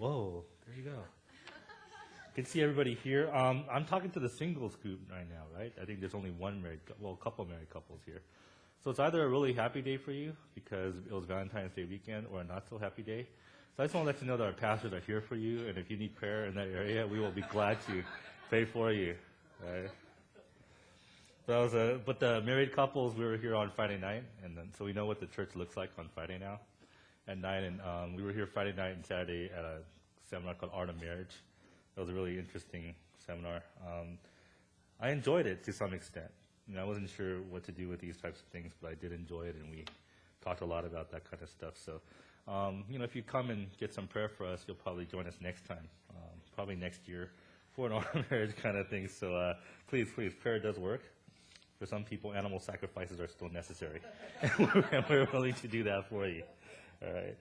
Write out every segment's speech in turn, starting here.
Whoa, there you go. You can see everybody here. I'm talking to the singles group right now, right? I think there's only one married, a couple married couples here. So it's either a really happy day for you because it was Valentine's Day weekend, or a not so happy day. So I just want to let you know that our pastors are here for you, and if you need prayer in that area, we will be glad to pray for you. Right? So but the married couples, we were here on Friday night, and then, so we know what the church looks like on Friday now at night. And we were here Friday night and Saturday at a seminar called Art of Marriage. That was a really interesting seminar. I enjoyed it to some extent. I wasn't sure what to do with these types of things, but I did enjoy it, and we talked a lot about that kind of stuff. So, if you come and get some prayer for us, you'll probably join us next time, probably next year, for an art of marriage kind of thing. So please, prayer does work. For some people, animal sacrifices are still necessary, and we're willing to do that for you. All right.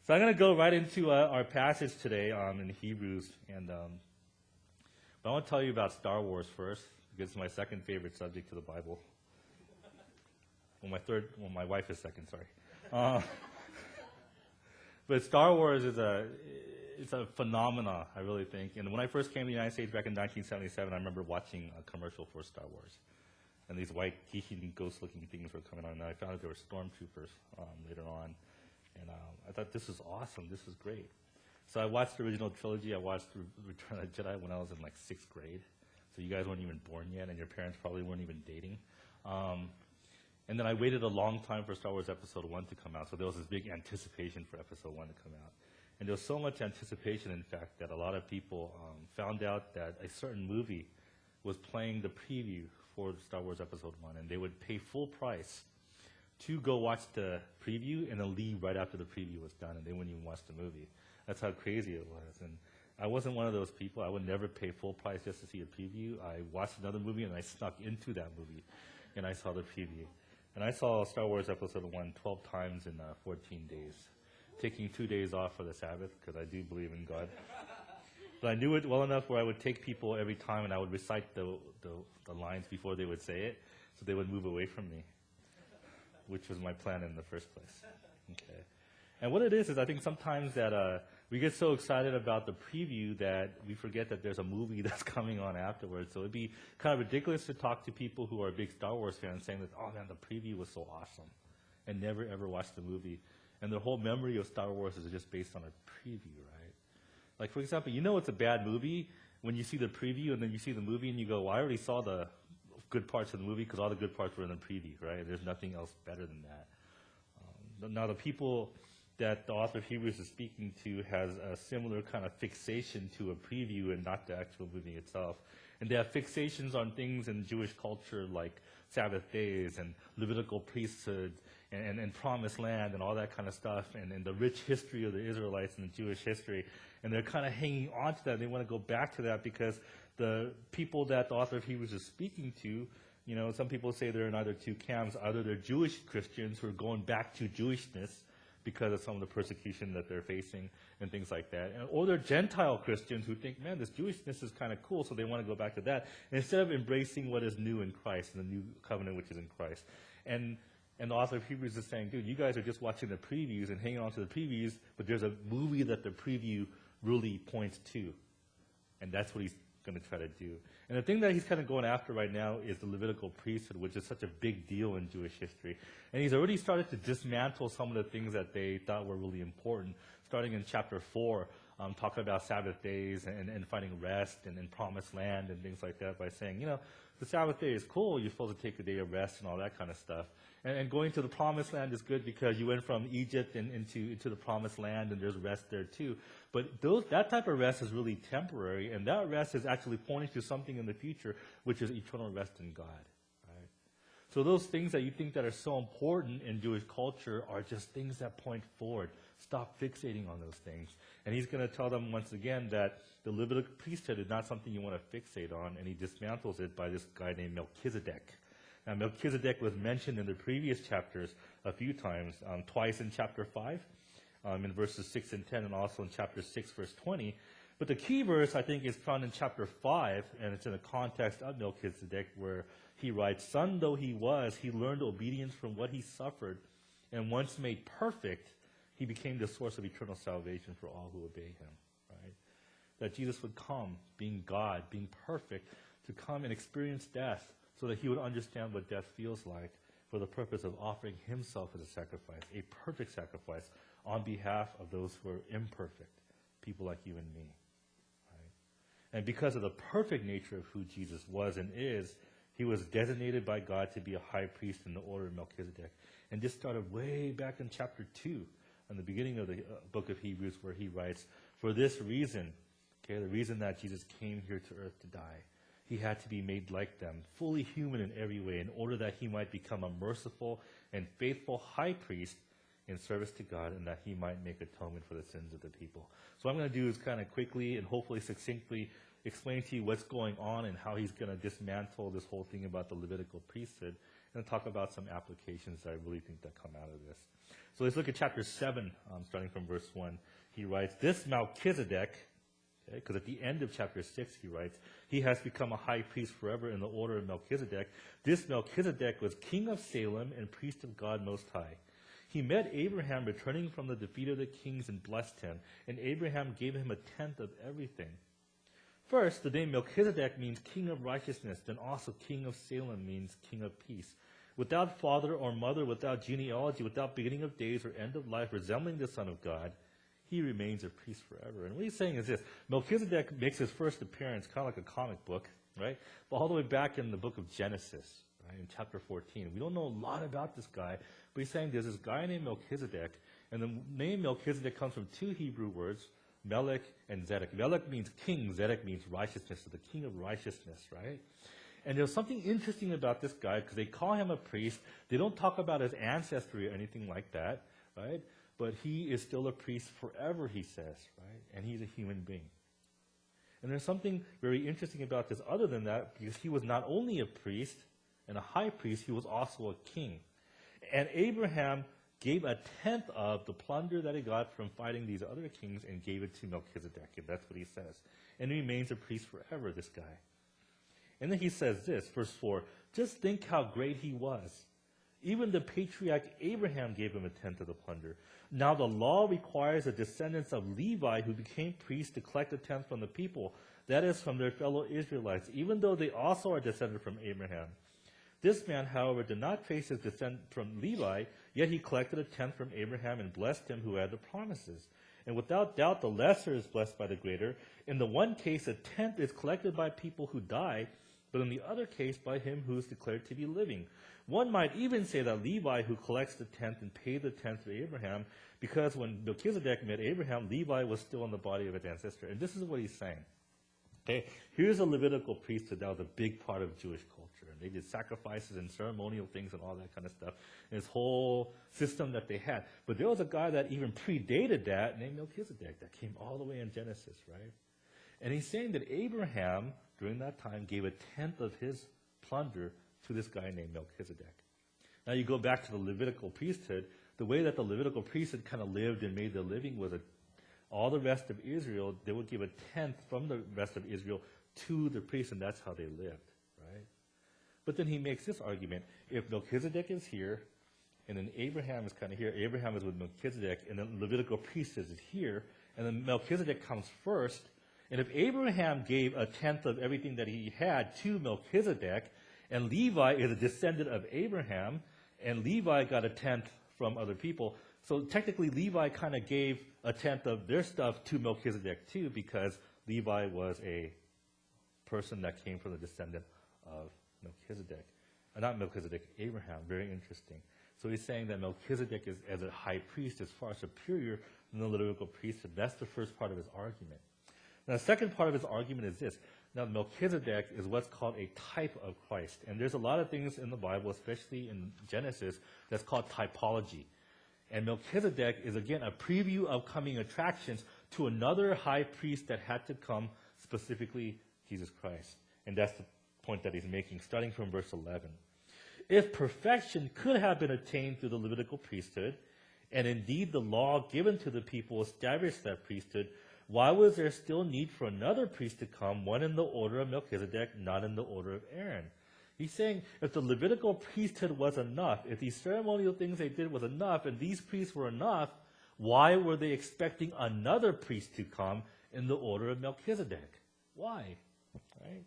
So I'm going to go right into our passage today in Hebrews, and but I want to tell you about Star Wars first, because it's my second favorite subject to the Bible. My wife is second, sorry. But Star Wars is it's a phenomenon, I really think. And when I first came to the United States back in 1977, I remember watching a commercial for Star Wars. And these white, geeky, ghost-looking things were coming on. And I found out they were stormtroopers later on. And I thought, this is awesome. This is great. So I watched the original trilogy. I watched Return of the Jedi when I was in, like, 6th grade. So you guys weren't even born yet, and your parents probably weren't even dating. And then I waited a long time for Star Wars Episode 1 to come out. So there was this big anticipation for Episode 1 to come out. And there was so much anticipation, in fact, that a lot of people found out that a certain movie was playing the preview for Star Wars Episode 1, and they would pay full price to go watch the preview and then leave right after the preview was done, and they wouldn't even watch the movie. That's how crazy it was. And I wasn't one of those people. I would never pay full price just to see a preview. I watched another movie, and I snuck into that movie, and I saw the preview. And I saw Star Wars Episode 1 12 times in 14 days, taking 2 days off for the Sabbath, because I do believe in God. But I knew it well enough where I would take people every time, and I would recite the lines before they would say it, so they would move away from me, which was my plan in the first place. Okay. And what it is I think sometimes that we get so excited about the preview that we forget that there's a movie that's coming on afterwards. So it'd be kind of ridiculous to talk to people who are big Star Wars fans saying that, oh man, the preview was so awesome, and never ever watched the movie. And their whole memory of Star Wars is just based on a preview, right? Like, for example, you know it's a bad movie when you see the preview and then you see the movie and you go, well, I already saw the good parts of the movie because all the good parts were in the preview, right? There's nothing else better than that. Now, the people that the author of Hebrews is speaking to has a similar kind of fixation to a preview and not the actual movie itself. And they have fixations on things in Jewish culture like Sabbath days and Levitical priesthood and promised land and all that kind of stuff, and the rich history of the Israelites and the Jewish history. And they're kind of hanging on to that. They want to go back to that because the people that the author of Hebrews is speaking to, some people say they're in either two camps. Either they're Jewish Christians who are going back to Jewishness because of some of the persecution that they're facing and things like that. Or they're Gentile Christians who think, man, this Jewishness is kind of cool, so they want to go back to that, instead of embracing what is new in Christ, and the new covenant which is in Christ. And the author of Hebrews is saying, dude, you guys are just watching the previews and hanging on to the previews, but there's a movie that the preview really points to. And that's what he's going to try to do. And the thing that he's kind of going after right now is the Levitical priesthood, which is such a big deal in Jewish history. And he's already started to dismantle some of the things that they thought were really important, starting in chapter 4, talking about Sabbath days and finding rest and promised land and things like that, by saying, the Sabbath day is cool, you're supposed to take a day of rest and all that kind of stuff. And going to the promised land is good because you went from Egypt and into the promised land, and there's rest there too. But that type of rest is really temporary, and that rest is actually pointing to something in the future, which is eternal rest in God. Right? So those things that you think that are so important in Jewish culture are just things that point forward. Stop fixating on those things. And he's going to tell them once again that the Levitical priesthood is not something you want to fixate on, and he dismantles it by this guy named Melchizedek. Now, Melchizedek was mentioned in the previous chapters a few times, twice in chapter 5, in verses 6 and 10, and also in chapter 6, verse 20. But the key verse, I think, is found in chapter 5, and it's in the context of Melchizedek, where he writes, "Son though he was, he learned obedience from what he suffered, and once made perfect, He became the source of eternal salvation for all who obey him, right? That Jesus would come, being God, being perfect, to come and experience death so that he would understand what death feels like for the purpose of offering himself as a sacrifice, a perfect sacrifice on behalf of those who are imperfect, people like you and me. Right? And because of the perfect nature of who Jesus was and is, he was designated by God to be a high priest in the order of Melchizedek. And this started way back in chapter 2, in the beginning of the book of Hebrews, where he writes, for this reason, okay, the reason that Jesus came here to earth to die, he had to be made like them, fully human in every way, in order that he might become a merciful and faithful high priest in service to God, and that he might make atonement for the sins of the people. So what I'm going to do is kind of quickly and hopefully succinctly explain to you what's going on and how he's going to dismantle this whole thing about the Levitical priesthood, and talk about some applications that I really think that come out of this. So let's look at chapter 7, starting from verse 1. He writes, this Melchizedek, because at the end of chapter 6 he writes, he has become a high priest forever in the order of Melchizedek. This Melchizedek was king of Salem and priest of God Most High. He met Abraham returning from the defeat of the kings and blessed him, and Abraham gave him a tenth of everything. First, the name Melchizedek means king of righteousness, then also king of Salem means king of peace. Without father or mother, without genealogy, without beginning of days or end of life, resembling the Son of God, he remains a priest forever. And what he's saying is this: Melchizedek makes his first appearance, kind of like a comic book, right? But all the way back in the book of Genesis, right, in chapter 14. We don't know a lot about this guy, but he's saying there's this guy named Melchizedek, and the name Melchizedek comes from two Hebrew words, Melech and Zedek. Melech means king, Zedek means righteousness, so the king of righteousness, right? And there's something interesting about this guy, because they call him a priest. They don't talk about his ancestry or anything like that, right? But he is still a priest forever, he says, right? And he's a human being. And there's something very interesting about this other than that, because he was not only a priest and a high priest, he was also a king. And Abraham gave a tenth of the plunder that he got from fighting these other kings and gave it to Melchizedek, and that's what he says. And he remains a priest forever, this guy. And then he says this, verse 4, just think how great he was. Even the patriarch Abraham gave him a tenth of the plunder. Now the law requires the descendants of Levi who became priests to collect a tenth from the people, that is, from their fellow Israelites, even though they also are descended from Abraham. This man, however, did not trace his descent from Levi, yet he collected a tenth from Abraham and blessed him who had the promises. And without doubt, the lesser is blessed by the greater. In the one case, a tenth is collected by people who die, but in the other case, by him who is declared to be living. One might even say that Levi, who collects the tenth and paid the tenth to Abraham, because when Melchizedek met Abraham, Levi was still in the body of his ancestor. And this is what he's saying. Okay, here's a Levitical priesthood that was a big part of Jewish culture. And they did sacrifices and ceremonial things and all that kind of stuff. And this whole system that they had. But there was a guy that even predated that named Melchizedek that came all the way in Genesis, right? And he's saying that Abraham, during that time, gave a tenth of his plunder to this guy named Melchizedek. Now you go back to the Levitical priesthood. The way that the Levitical priesthood kind of lived and made their living was all the rest of Israel, they would give a tenth from the rest of Israel to the priests, and that's how they lived, right? But then he makes this argument. If Melchizedek is here, and then Abraham is kind of here, Abraham is with Melchizedek, and then Levitical priesthood is here, and then Melchizedek comes first, and if Abraham gave a tenth of everything that he had to Melchizedek, and Levi is a descendant of Abraham, and Levi got a tenth from other people, so technically Levi kind of gave a tenth of their stuff to Melchizedek too, because Levi was a person that came from the descendant of Melchizedek. Not Melchizedek, Abraham. Very interesting. So he's saying that Melchizedek is, as a high priest, is far superior than the Levitical priesthood. That's the first part of his argument. Now, the second part of his argument is this. Now, Melchizedek is what's called a type of Christ. And there's a lot of things in the Bible, especially in Genesis, that's called typology. And Melchizedek is, again, a preview of coming attractions to another high priest that had to come, specifically Jesus Christ. And that's the point that he's making, starting from verse 11. If perfection could have been attained through the Levitical priesthood, and indeed the law given to the people established that priesthood, why was there still need for another priest to come, one in the order of Melchizedek, not in the order of Aaron? He's saying if the Levitical priesthood was enough, if these ceremonial things they did was enough, and these priests were enough, why were they expecting another priest to come in the order of Melchizedek? Why? Right?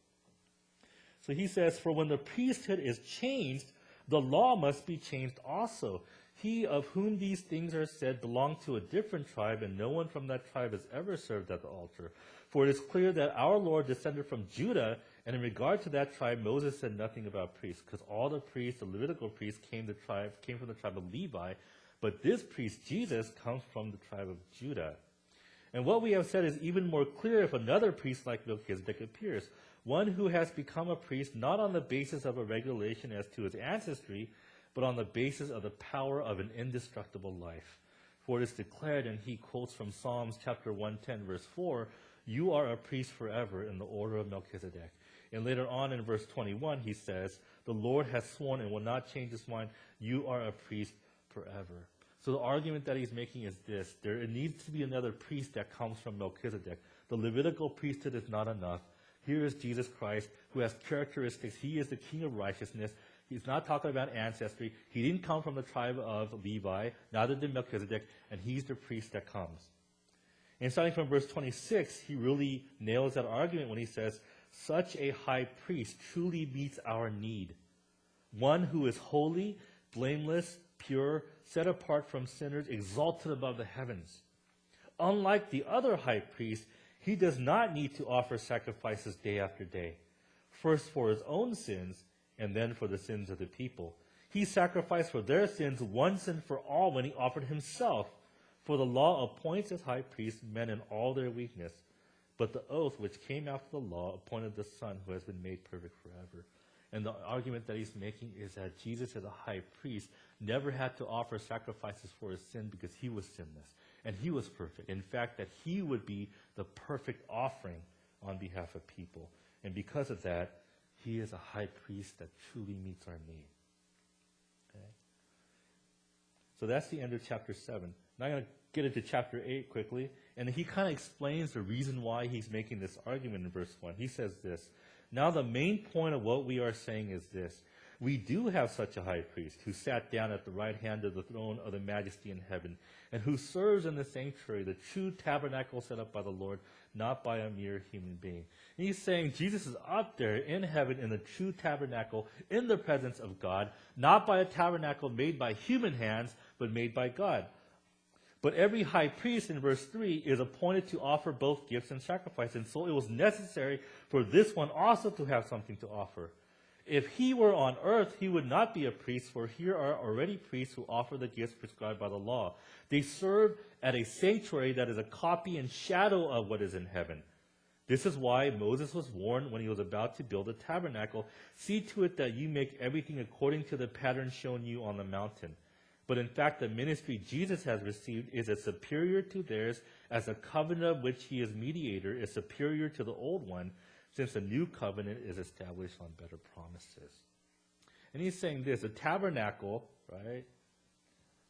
So he says, for when the priesthood is changed, the law must be changed also. He of whom these things are said belonged to a different tribe, and no one from that tribe has ever served at the altar. For it is clear that our Lord descended from Judah, and in regard to that tribe, Moses said nothing about priests, because all the priests, the Levitical priests, came from the tribe of Levi, but this priest, Jesus, comes from the tribe of Judah. And what we have said is even more clear if another priest like Melchizedek appears, one who has become a priest not on the basis of a regulation as to his ancestry, but on the basis of the power of an indestructible life. For it is declared, and he quotes from Psalms chapter 110, verse 4, you are a priest forever in the order of Melchizedek. And later on in verse 21, he says, the Lord has sworn and will not change his mind, you are a priest forever. So the argument that he's making is this: there needs to be another priest that comes from Melchizedek. The Levitical priesthood is not enough. Here is Jesus Christ, who has characteristics. He is the King of righteousness. He's not talking about ancestry. He didn't come from the tribe of Levi, neither did Melchizedek, and he's the priest that comes. And starting from verse 26, he really nails that argument when he says, such a high priest truly meets our need. One who is holy, blameless, pure, set apart from sinners, exalted above the heavens. Unlike the other high priest, he does not need to offer sacrifices day after day, first for his own sins and then for the sins of the people. He sacrificed for their sins once and for all when he offered himself. For the law appoints as high priests men in all their weakness. But the oath which came after the law appointed the Son who has been made perfect forever. And the argument that he's making is that Jesus as a high priest never had to offer sacrifices for his sin because he was sinless. And he was perfect. In fact, that he would be the perfect offering on behalf of people. And because of that, he is a high priest that truly meets our need. Okay? So that's the end of chapter 7. Now I'm going to get into chapter 8 quickly. And he kind of explains the reason why he's making this argument in verse 1. He says this: now the main point of what we are saying is this: we do have such a high priest who sat down at the right hand of the throne of the majesty in heaven, and who serves in the sanctuary, the true tabernacle set up by the Lord, not by a mere human being. And he's saying Jesus is up there in heaven in the true tabernacle, in the presence of God, not by a tabernacle made by human hands, but made by God. But every high priest, in verse 3, is appointed to offer both gifts and sacrifice. And so it was necessary for this one also to have something to offer. If he were on earth, he would not be a priest, for here are already priests who offer the gifts prescribed by the law. They serve at a sanctuary that is a copy and shadow of what is in heaven. This is why Moses was warned when he was about to build a tabernacle, see to it that you make everything according to the pattern shown you on the mountain. But in fact, the ministry Jesus has received is as superior to theirs as the covenant of which he is mediator is superior to the old one, since the new covenant is established on better promises. And he's saying this: the tabernacle, right,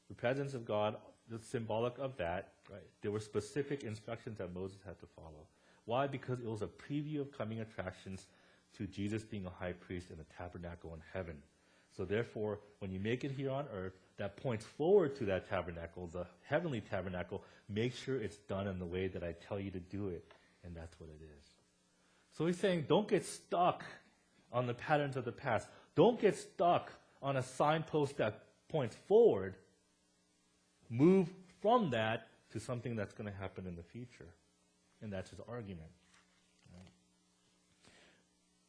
the presence of God, the symbolic of that, right, there were specific instructions that Moses had to follow. Why? Because it was a preview of coming attractions to Jesus being a high priest in the tabernacle in heaven. So therefore, when you make it here on earth, that points forward to that tabernacle, the heavenly tabernacle. Make sure it's done in the way that I tell you to do it, and that's what it is. So he's saying, don't get stuck on the patterns of the past. Don't get stuck on a signpost that points forward. Move from that to something that's going to happen in the future. And that's his argument. Right?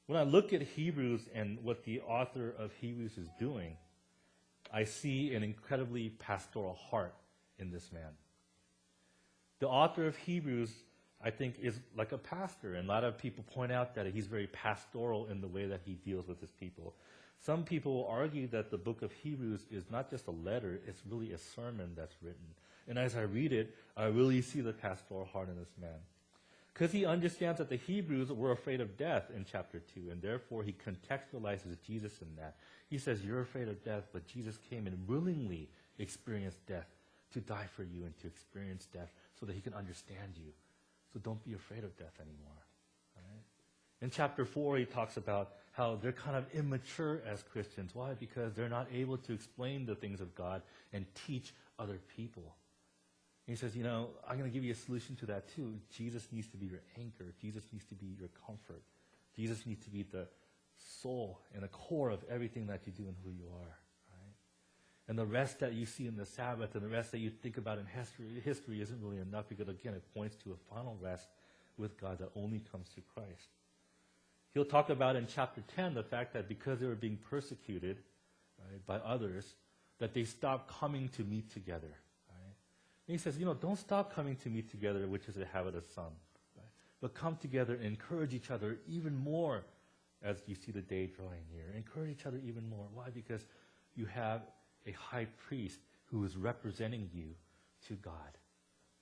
When I look at Hebrews and what the author of Hebrews is doing, I see an incredibly pastoral heart in this man. The author of Hebrews, I think, is like a pastor, and a lot of people point out that he's very pastoral in the way that he deals with his people. Some people will argue that the book of Hebrews is not just a letter, it's really a sermon that's written. And as I read it, I really see the pastoral heart in this man. Because he understands that the Hebrews were afraid of death in chapter 2, and therefore he contextualizes Jesus in that. He says, you're afraid of death, but Jesus came and willingly experienced death to die for you and to experience death so that he can understand you. So don't be afraid of death anymore. Right? In chapter 4, he talks about how they're kind of immature as Christians. Why? Because they're not able to explain the things of God and teach other people. And he says, I'm going to give you a solution to that too. Jesus needs to be your anchor. Jesus needs to be your comfort. Jesus needs to be the soul and the core of everything that you do and who you are. Right? And the rest that you see in the Sabbath and the rest that you think about in history isn't really enough because, again, it points to a final rest with God that only comes through Christ. He'll talk about in chapter 10 the fact that because they were being persecuted, right, by others, that they stopped coming to meet together. And he says, don't stop coming to meet together, which is a habit of some. Right? But come together and encourage each other even more as you see the day drawing near. Encourage each other even more. Why? Because you have a high priest who is representing you to God.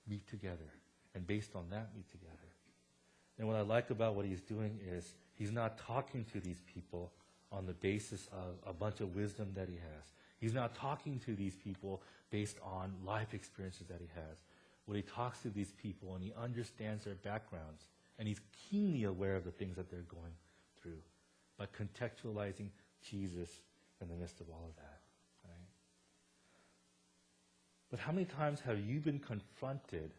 Meet together. And based on that, meet together. And what I like about what he's doing is he's not talking to these people on the basis of a bunch of wisdom that he has. He's not talking to these people based on life experiences that he has. When he talks to these people and he understands their backgrounds and he's keenly aware of the things that they're going through by contextualizing Jesus in the midst of all of that. Right? But how many times have you been confronted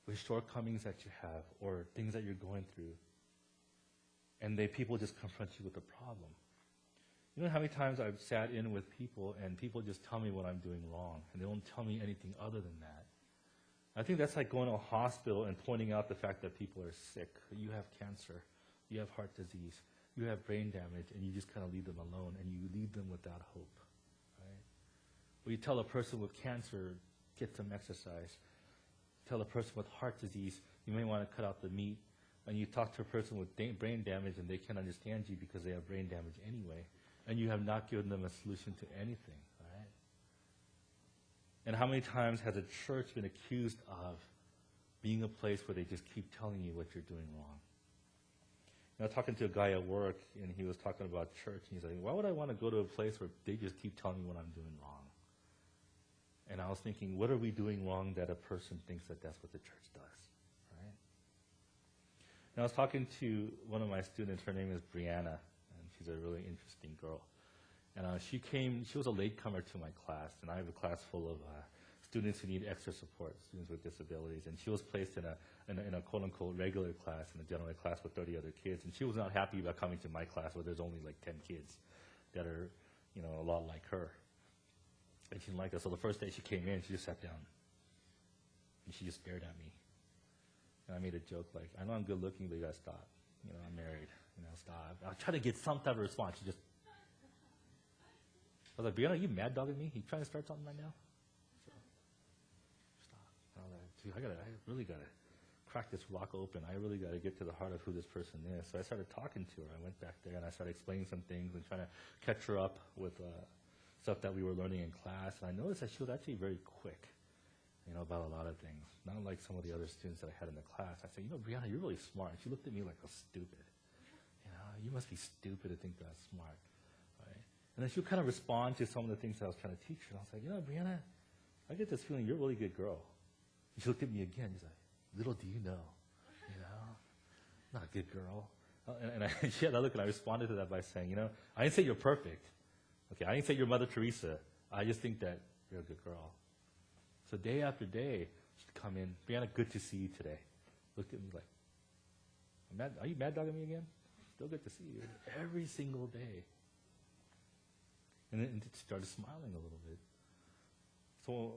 with shortcomings that you have or things that you're going through and people just confront you with a problem? You know how many times I've sat in with people and people just tell me what I'm doing wrong and they don't tell me anything other than that. I think that's like going to a hospital and pointing out the fact that people are sick. You have cancer, you have heart disease, you have brain damage, and you just kind of leave them alone and you leave them without hope. Right? Or you tell a person with cancer, get some exercise. Tell a person with heart disease, you may want to cut out the meat. And you talk to a person with brain damage and they can't understand you because they have brain damage anyway. And you have not given them a solution to anything, right? And how many times has a church been accused of being a place where they just keep telling you what you're doing wrong? I was talking to a guy at work, and he was talking about church, and he's like, why would I want to go to a place where they just keep telling me what I'm doing wrong? And I was thinking, what are we doing wrong that a person thinks that that's what the church does, right? And I was talking to one of my students. Her name is Brianna. She's a really interesting girl. And she was a latecomer to my class, and I have a class full of students who need extra support, students with disabilities. And she was placed in a quote-unquote regular class, in a general ed class with 30 other kids. And she was not happy about coming to my class where there's only like 10 kids that are, a lot like her. And she didn't like that. So the first day she came in, she just sat down. And she just stared at me. And I made a joke like, I know I'm good looking, but you gotta stop. I'm married. Stop. I'll try to get some type of response. She just, I was like, Brianna, are you mad dogging me? You trying to start something right now? So, stop. I was like, dude, I really gotta crack this rock open. I really gotta get to the heart of who this person is. So I started talking to her. I went back there and I started explaining some things and trying to catch her up with stuff that we were learning in class. And I noticed that she was actually very quick, about a lot of things. Not like some of the other students that I had in the class. I said, Brianna, you're really smart. And she looked at me like I was stupid. You must be stupid to think that's smart, right? And then she would kind of respond to some of the things that I was trying to teach her. And I was like, Brianna, I get this feeling you're a really good girl. And she looked at me again. She's like, little do you know, not a good girl. And she had that look, and I responded to that by saying, I didn't say you're perfect. Okay, I didn't say you're Mother Teresa. I just think that you're a good girl. So day after day, she'd come in, Brianna, good to see you today. Looked at me like, are you mad dogging me again? Still good to see you every single day. And then it started smiling a little bit. So,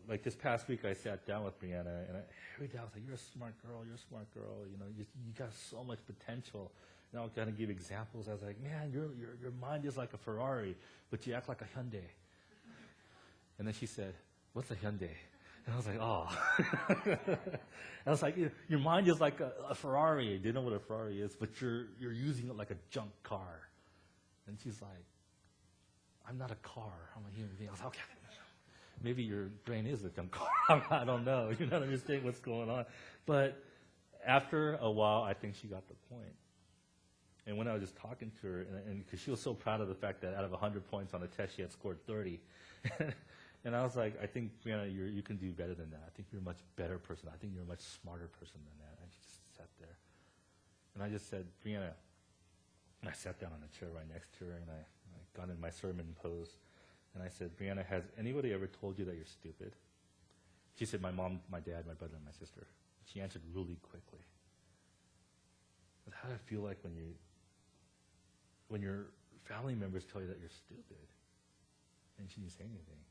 like this past week I sat down with Brianna, and every day I was like, you're a smart girl, you got so much potential. And I was going to give examples. I was like, man, your mind is like a Ferrari, but you act like a Hyundai. And then she said, what's a Hyundai? And I was like, oh. I was like, your mind is like a Ferrari. You didn't know what a Ferrari is, but you're using it like a junk car. And she's like, I'm not a car. I'm a human being. I was like, okay. Maybe your brain is a junk car. I don't know. You're not understanding what's going on. But after a while, I think she got the point. And when I was just talking to her, and because she was so proud of the fact that out of 100 points on the test, she had scored 30. And I was like, I think, Brianna, you can do better than that. I think you're a much better person. I think you're a much smarter person than that. And she just sat there. And I just said, Brianna, and I sat down on a chair right next to her, and I got in my sermon pose. And I said, Brianna, has anybody ever told you that you're stupid? She said, my mom, my dad, my brother, and my sister. She answered really quickly. But how does it feel like when your family members tell you that you're stupid and she didn't say anything?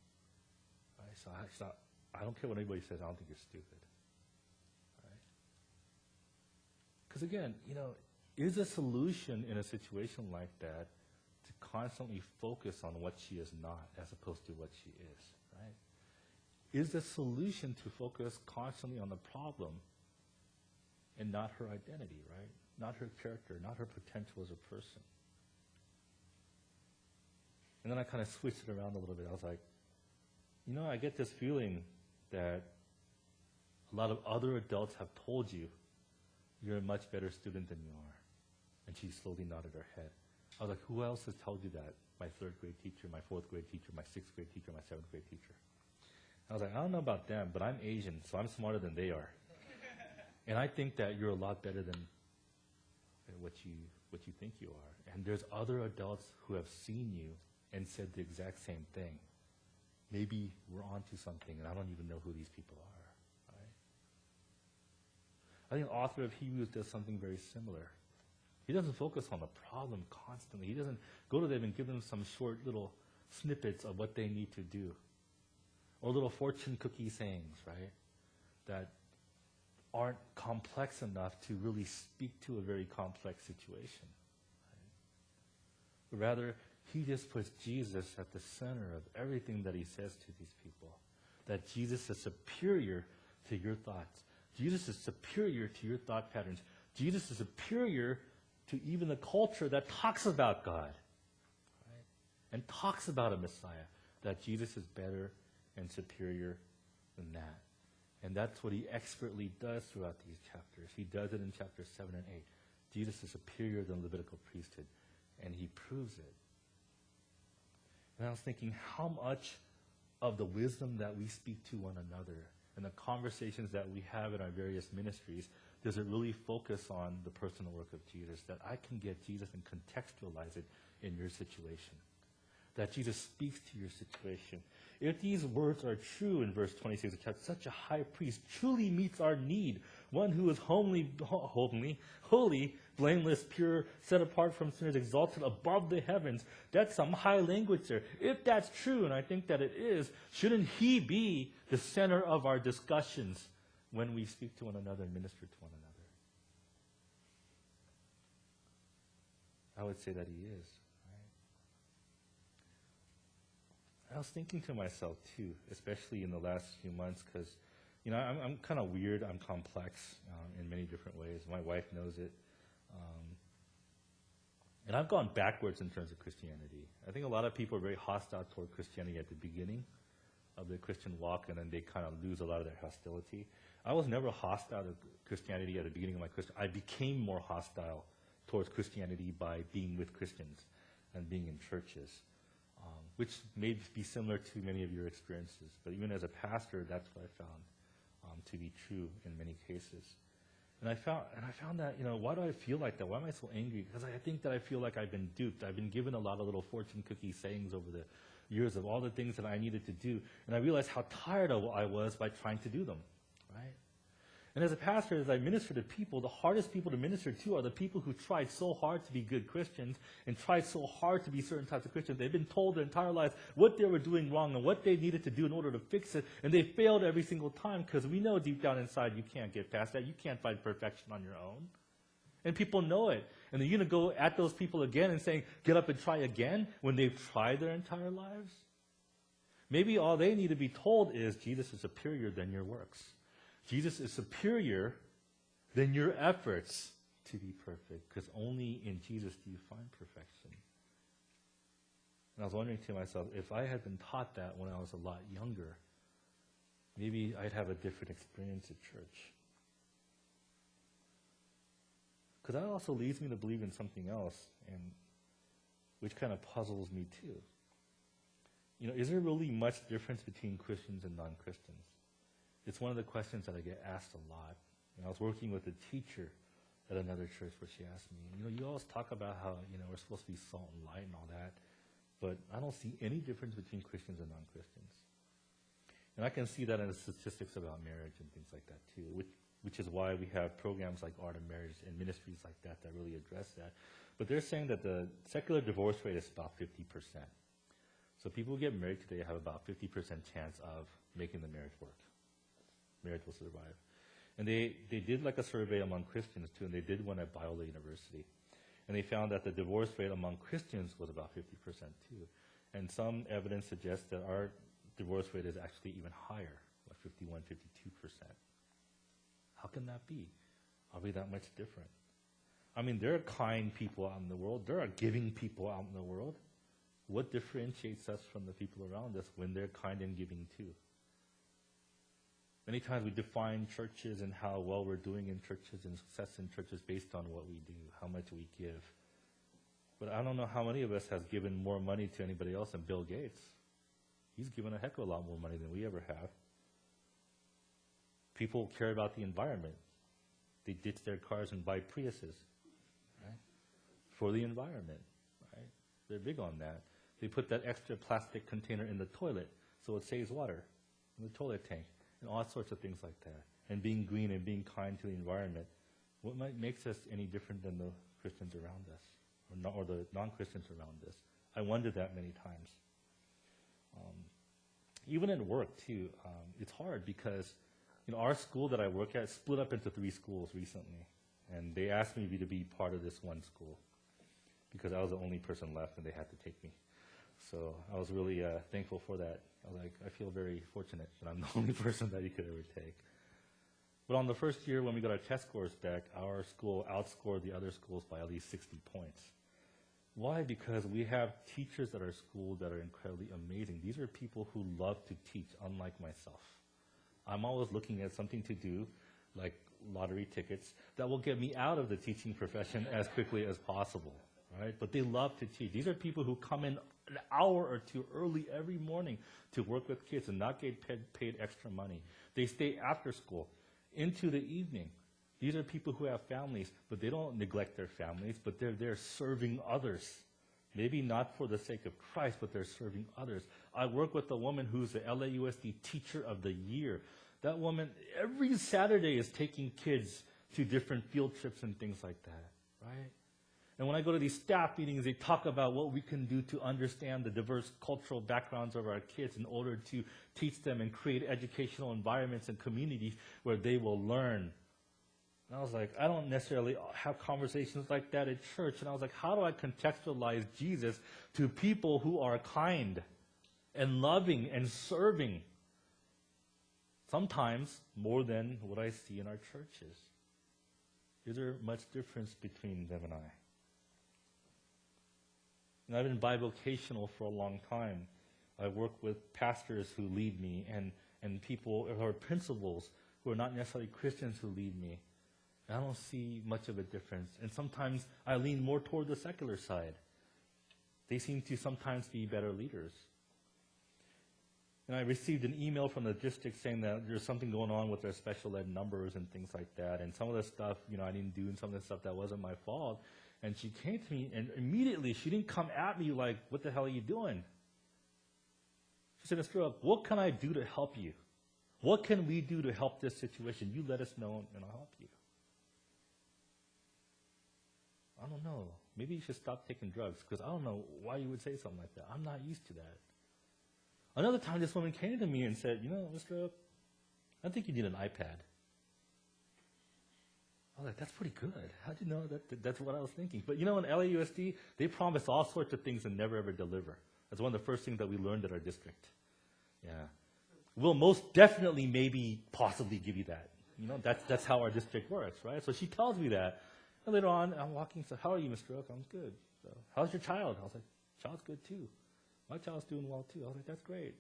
Right? So I thought, I don't care what anybody says, I don't think you're stupid. Right? Because again, is a solution in a situation like that to constantly focus on what she is not as opposed to what she is, right? Is the solution to focus constantly on the problem and not her identity, right? Not her character, not her potential as a person. And then I kind of switched it around a little bit. I was like, I get this feeling that a lot of other adults have told you you're a much better student than you are. And she slowly nodded her head. I was like, who else has told you that? My third grade teacher, my fourth grade teacher, my sixth grade teacher, my seventh grade teacher. I was like, I don't know about them, but I'm Asian, so I'm smarter than they are. And I think that you're a lot better than what you think you are. And there's other adults who have seen you and said the exact same thing. Maybe we're onto something, and I don't even know who these people are. Right? I think the author of Hebrews does something very similar. He doesn't focus on the problem constantly. He doesn't go to them and give them some short little snippets of what they need to do. Or little fortune cookie sayings, right? That aren't complex enough to really speak to a very complex situation. Right? Rather, he just puts Jesus at the center of everything that he says to these people. That Jesus is superior to your thoughts. Jesus is superior to your thought patterns. Jesus is superior to even the culture that talks about God. Right? And talks about a Messiah. That Jesus is better and superior than that. And that's what he expertly does throughout these chapters. He does it in chapters 7 and 8. Jesus is superior than the Levitical priesthood. And he proves it. And I was thinking, how much of the wisdom that we speak to one another and the conversations that we have in our various ministries, does it really focus on the personal work of Jesus? That I can get Jesus and contextualize it in your situation. That Jesus speaks to your situation. If these words are true in verse 26, that such a high priest truly meets our need, one who is holy, blameless, pure, set apart from sinners, exalted above the heavens, that's some high language there. If that's true, and I think that it is, shouldn't he be the center of our discussions when we speak to one another and minister to one another? I would say that he is. I was thinking to myself, too, especially in the last few months, because, I'm kind of weird. I'm complex in many different ways. My wife knows it. And I've gone backwards in terms of Christianity. I think a lot of people are very hostile toward Christianity at the beginning of their Christian walk, and then they kind of lose a lot of their hostility. I was never hostile to Christianity at the beginning of my Christian. I became more hostile towards Christianity by being with Christians and being in churches. Which may be similar to many of your experiences. But even as a pastor, that's what I found to be true in many cases. And I found that, why do I feel like that? Why am I so angry? Because I think that I feel like I've been duped. I've been given a lot of little fortune cookie sayings over the years of all the things that I needed to do. And I realized how tired I was by trying to do them, right? And as a pastor, as I minister to people, the hardest people to minister to are the people who tried so hard to be good Christians and tried so hard to be certain types of Christians. They've been told their entire lives what they were doing wrong and what they needed to do in order to fix it, and they failed every single time because we know deep down inside you can't get past that. You can't find perfection on your own. And people know it. And then you're going to go at those people again and saying, get up and try again when they've tried their entire lives? Maybe all they need to be told is Jesus is superior than your works. Jesus is superior than your efforts to be perfect, because only in Jesus do you find perfection. And I was wondering to myself, if I had been taught that when I was a lot younger, maybe I'd have a different experience at church. Because that also leads me to believe in something else, and which kind of puzzles me too. Is there really much difference between Christians and non-Christians? It's one of the questions that I get asked a lot. And I was working with a teacher at another church where she asked me, you always talk about how, we're supposed to be salt and light and all that, but I don't see any difference between Christians and non-Christians. And And I can see that in the statistics about marriage and things like that too, which is why we have programs like Art of Marriage and ministries like that really address that. But they're saying that the secular divorce rate is about 50%. So people who get married today have about 50% chance of making the marriage work. Marriage will survive. And they did like a survey among Christians too, and they did one at Biola University. And they found that the divorce rate among Christians was about 50% too. And some evidence suggests that our divorce rate is actually even higher, like 51, 52%. How can that be? Are we that much different? I mean, there are kind people out in the world. There are giving people out in the world. What differentiates us from the people around us when they're kind and giving too? Many times we define churches and how well we're doing in churches and success in churches based on what we do, how much we give. But I don't know how many of us has given more money to anybody else than Bill Gates. He's given a heck of a lot more money than we ever have. People care about the environment. They ditch their cars and buy Priuses, right? For the environment, right? They're big on that. They put that extra plastic container in the toilet so it saves water in the toilet tank and all sorts of things like that. And being green and being kind to the environment. What makes us any different than the Christians around us or the non-Christians around us? I wondered that many times. Even at work too, it's hard because our school that I work at split up into 3 schools recently, and they asked me to be part of this one school because I was the only person left and they had to take me. So I was really thankful for that. I feel very fortunate that I'm the only person that you could ever take. But on the first year when we got our test scores back, our school outscored the other schools by at least 60 points. Why? Because we have teachers at our school that are incredibly amazing. These are people who love to teach, unlike myself. I'm always looking at something to do, like lottery tickets, that will get me out of the teaching profession as quickly as possible, right? But they love to teach. These are people who come in an hour or two early every morning to work with kids and not get paid extra money. They stay after school into the evening. These are people who have families, but they don't neglect their families, but they're there serving others. Maybe not for the sake of Christ, but they're serving others. I work with a woman who's the LAUSD Teacher of the Year. That woman, every Saturday, is taking kids to different field trips and things like that, right? And when I go to these staff meetings, they talk about what we can do to understand the diverse cultural backgrounds of our kids in order to teach them and create educational environments and communities where they will learn. And I was like, I don't necessarily have conversations like that at church. And I was like, how do I contextualize Jesus to people who are kind and loving and serving? Sometimes more than what I see in our churches. Is there much difference between them and I? And I've been bivocational for a long time. I work with pastors who lead me and people who are principals who are not necessarily Christians who lead me. I don't see much of a difference. And sometimes I lean more toward the secular side. They seem to sometimes be better leaders. And I received an email from the district saying that there's something going on with their special ed numbers and things like that. And some of the stuff, I didn't do, and some of the stuff that wasn't my fault. And she came to me, and immediately she didn't come at me like, what the hell are you doing? She said, Mr. Oak, what can I do to help you? What can we do to help this situation? You let us know, and I'll help you. I don't know. Maybe you should stop taking drugs, because I don't know why you would say something like that. I'm not used to that. Another time, this woman came to me and said, Mr. Oak, I think you need an iPad. I was like, that's pretty good. How'd you know that's what I was thinking? But in LAUSD, they promise all sorts of things and never ever deliver. That's one of the first things that we learned at our district. Yeah. We'll most definitely maybe possibly give you that. That's how our district works, right? So she tells me that. And later on, I'm walking, so how are you, Mr. Oak? I'm good. So, how's your child? I was like, child's good too. My child's doing well too. I was like, that's great.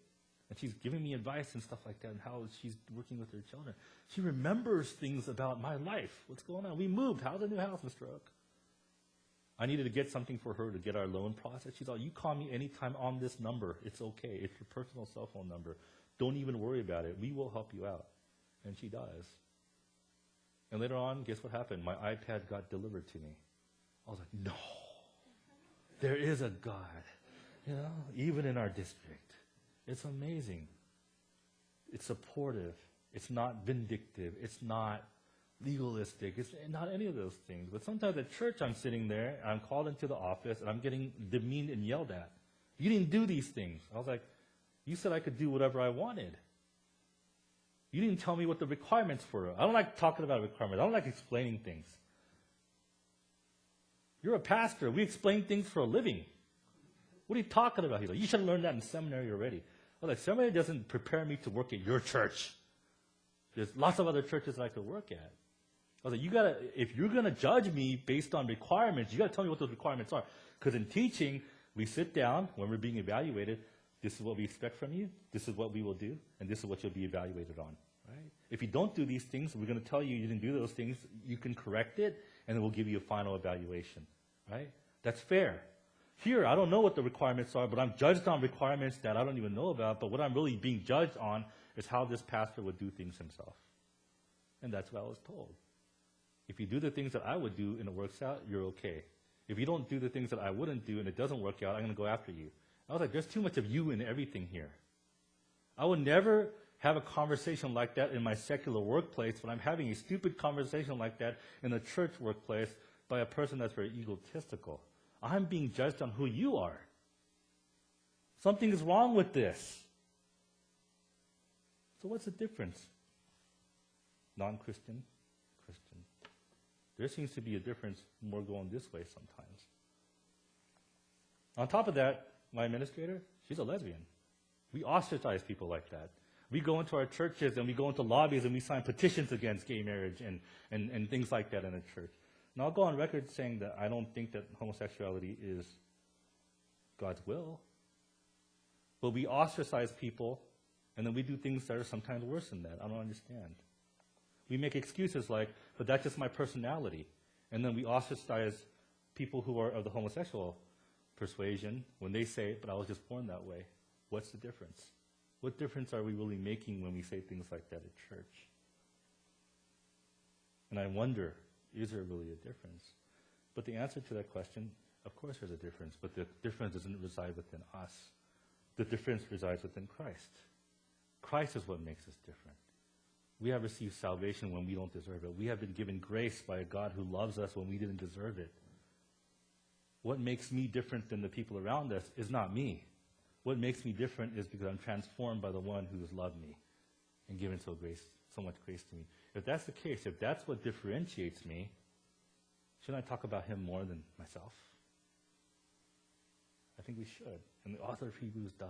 And she's giving me advice and stuff like that and how she's working with her children. She remembers things about my life. What's going on? We moved. How's the new house, Mr. Oak? I needed to get something for her to get our loan process. She's like, you call me anytime on this number. It's okay. It's your personal cell phone number. Don't even worry about it. We will help you out. And she does. And later on, guess what happened? My iPad got delivered to me. I was like, no. There is a God, even in our district. It's amazing. It's supportive. It's not vindictive. It's not legalistic. It's not any of those things. But sometimes at church, I'm sitting there, I'm called into the office, and I'm getting demeaned and yelled at. You didn't do these things. I was like, you said I could do whatever I wanted. You didn't tell me what the requirements were. I don't like talking about requirements. I don't like explaining things. You're a pastor. We explain things for a living. What are you talking about? He's like, you should have learned that in seminary already. I was like, seminary doesn't prepare me to work at your church. There's lots of other churches that I could work at. I was like, if you're going to judge me based on requirements, you got to tell me what those requirements are. Because in teaching, we sit down when we're being evaluated. This is what we expect from you. This is what we will do. And this is what you'll be evaluated on. Right? If you don't do these things, we're going to tell you you didn't do those things. You can correct it, and then we'll give you a final evaluation. Right? That's fair. Here, I don't know what the requirements are, but I'm judged on requirements that I don't even know about. But what I'm really being judged on is how this pastor would do things himself. And that's what I was told. If you do the things that I would do and it works out, you're okay. If you don't do the things that I wouldn't do and it doesn't work out, I'm going to go after you. I was like, there's too much of you in everything here. I would never have a conversation like that in my secular workplace, but I'm having a stupid conversation like that in a church workplace by a person that's very egotistical. I'm being judged on who you are. Something is wrong with this. So what's the difference? Non-Christian, Christian. There seems to be a difference more going this way sometimes. On top of that, my administrator, she's a lesbian. We ostracize people like that. We go into our churches and we go into lobbies and we sign petitions against gay marriage and things like that in a church. And I'll go on record saying that I don't think that homosexuality is God's will. But we ostracize people, and then we do things that are sometimes worse than that. I don't understand. We make excuses like, but that's just my personality. And then we ostracize people who are of the homosexual persuasion when they say, but I was just born that way. What's the difference? What difference are we really making when we say things like that at church? And I wonder, is there really a difference? But the answer to that question, of course there's a difference, but the difference doesn't reside within us. The difference resides within Christ. Christ is what makes us different. We have received salvation when we don't deserve it. We have been given grace by a God who loves us when we didn't deserve it. What makes me different than the people around us is not me. What makes me different is because I'm transformed by the one who has loved me and given so much grace to me. If that's the case, if that's what differentiates me, shouldn't I talk about him more than myself? I think we should. And the author of Hebrews does.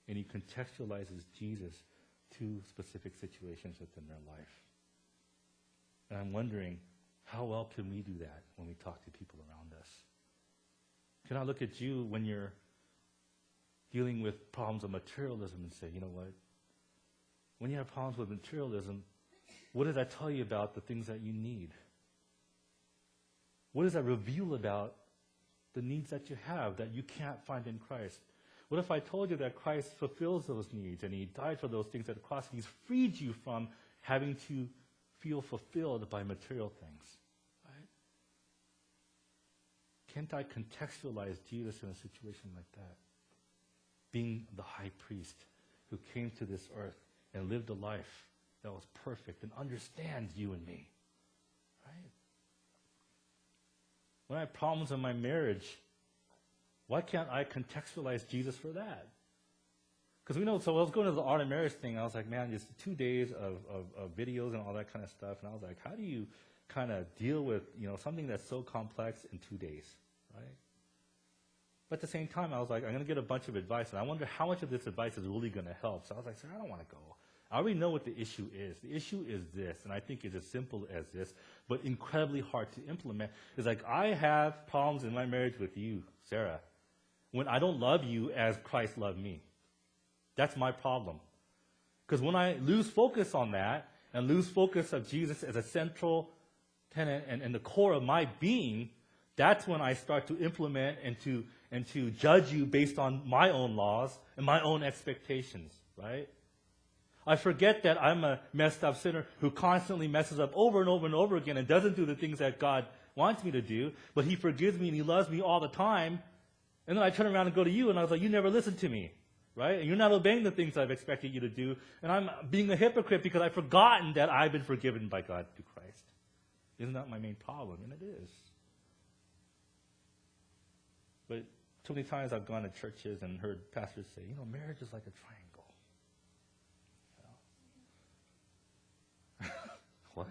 And he contextualizes Jesus to specific situations within their life. And I'm wondering, how well can we do that when we talk to people around us? Can I look at you when you're dealing with problems of materialism and say, you know what? When you have problems with materialism, what does that tell you about the things that you need? What does that reveal about the needs that you have that you can't find in Christ? What if I told you that Christ fulfills those needs and he died for those things at the cross? He's freed you from having to feel fulfilled by material things. Right? Can't I contextualize Jesus in a situation like that? Being the high priest who came to this earth and lived a life that was perfect and understands you and me. Right? When I have problems in my marriage, why can't I contextualize Jesus for that? Because we know, so I was going to the Art of Marriage thing, and I was like, man, just 2 days of videos and all that kind of stuff, and I was like, how do you kind of deal with, something that's so complex in 2 days, right? But at the same time, I was like, I'm going to get a bunch of advice, and I wonder how much of this advice is really going to help. So I was like, sir, I don't want to go. I already know what the issue is. The issue is this, and I think it's as simple as this, but incredibly hard to implement. It's like, I have problems in my marriage with you, Sarah, when I don't love you as Christ loved me. That's my problem. Because when I lose focus on that, and lose focus of Jesus as a central tenet and the core of my being, that's when I start to implement and to judge you based on my own laws and my own expectations, right? I forget that I'm a messed up sinner who constantly messes up over and over and over again and doesn't do the things that God wants me to do, but he forgives me and he loves me all the time. And then I turn around and go to you and I was like, you never listened to me. right? And you're not obeying the things I've expected you to do, and I'm being a hypocrite because I've forgotten that I've been forgiven by God through Christ. Isn't that my main problem? And it is. But too many times I've gone to churches and heard pastors say, marriage is like a triangle. What?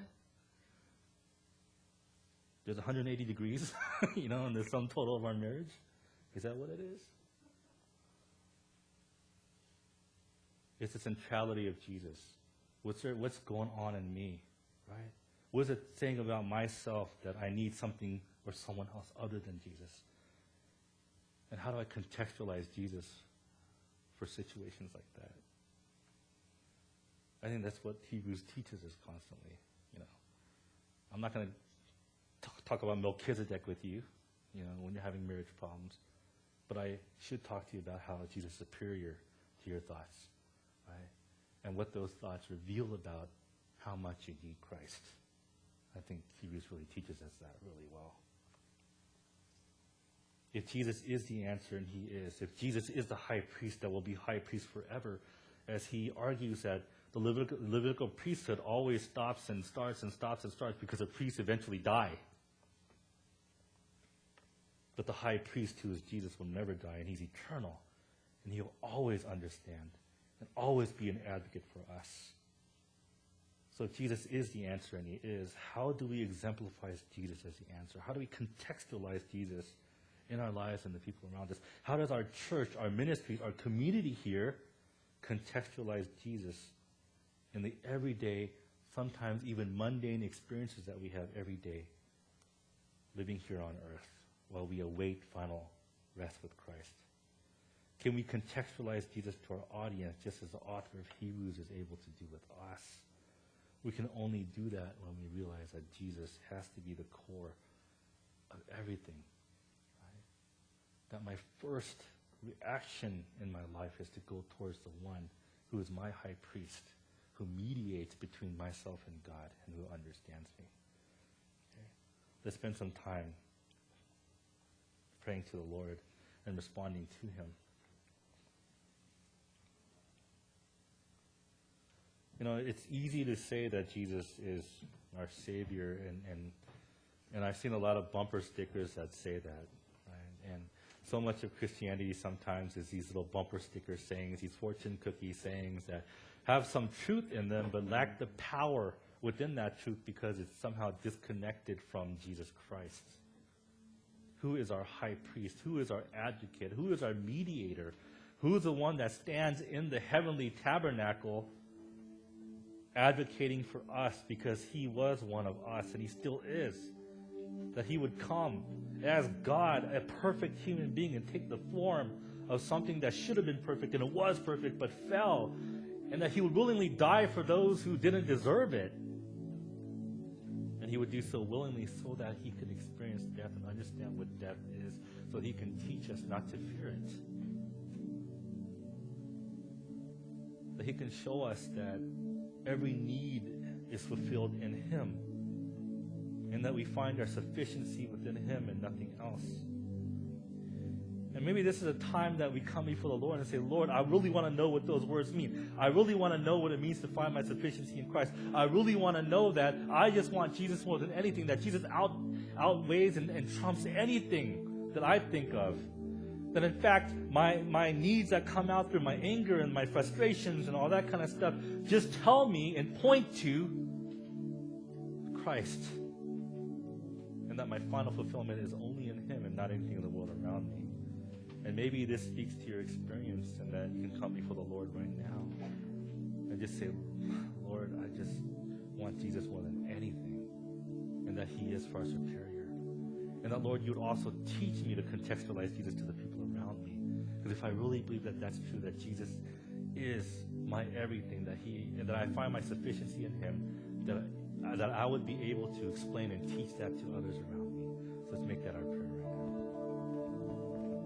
There's 180 degrees, and the sum total of our marriage? Is that what it is? It's the centrality of Jesus. What's going on in me, right? What is it saying about myself that I need something or someone else other than Jesus? And how do I contextualize Jesus for situations like that? I think that's what Hebrews teaches us constantly. I'm not going to talk about Melchizedek with you, when you're having marriage problems. But I should talk to you about how Jesus is superior to your thoughts, right? And what those thoughts reveal about how much you need Christ. I think Hebrews really teaches us that really well. If Jesus is the answer, and he is, if Jesus is the high priest that will be high priest forever, as he argues that the Levitical priesthood always stops and starts and stops and starts because the priests eventually die. But the high priest, who is Jesus, will never die, and he's eternal. And he'll always understand and always be an advocate for us. So if Jesus is the answer, and he is, how do we exemplify Jesus as the answer? How do we contextualize Jesus in our lives and the people around us? How does our church, our ministry, our community here contextualize Jesus in the everyday, sometimes even mundane experiences that we have every day living here on earth while we await final rest with Christ? Can we contextualize Jesus to our audience just as the author of Hebrews is able to do with us? We can only do that when we realize that Jesus has to be the core of everything. Right? That my first reaction in my life is to go towards the one who is my high priest, who mediates between myself and God, and who understands me. Okay? Let's spend some time praying to the Lord and responding to him. It's easy to say that Jesus is our Savior, and I've seen a lot of bumper stickers that say that. Right? And so much of Christianity sometimes is these little bumper sticker sayings, these fortune cookie sayings that have some truth in them but lack the power within that truth because it's somehow disconnected from Jesus Christ. Who is our high priest? Who is our advocate? Who is our mediator? Who is the one that stands in the heavenly tabernacle advocating for us because he was one of us and he still is? That he would come as God, a perfect human being, and take the form of something that should have been perfect and it was perfect but fell, and that he would willingly die for those who didn't deserve it. And he would do so willingly so that he could experience death and understand what death is, so that he can teach us not to fear it. That he can show us that every need is fulfilled in him, and that we find our sufficiency within him and nothing else. And maybe this is a time that we come before the Lord and say, Lord, I really want to know what those words mean. I really want to know what it means to find my sufficiency in Christ. I really want to know that I just want Jesus more than anything, that Jesus outweighs and trumps anything that I think of. That in fact, my needs that come out through my anger and my frustrations and all that kind of stuff just tell me and point to Christ. And that my final fulfillment is only in him and not anything in the world around me. And maybe this speaks to your experience, and that you can come before the Lord right now and just say, Lord, I just want Jesus more than anything, and that he is far superior. And that, Lord, you would also teach me to contextualize Jesus to the people around me. Because if I really believe that that's true, that Jesus is my everything, and that I find my sufficiency in him, that I would be able to explain and teach that to others around me. So let's make that our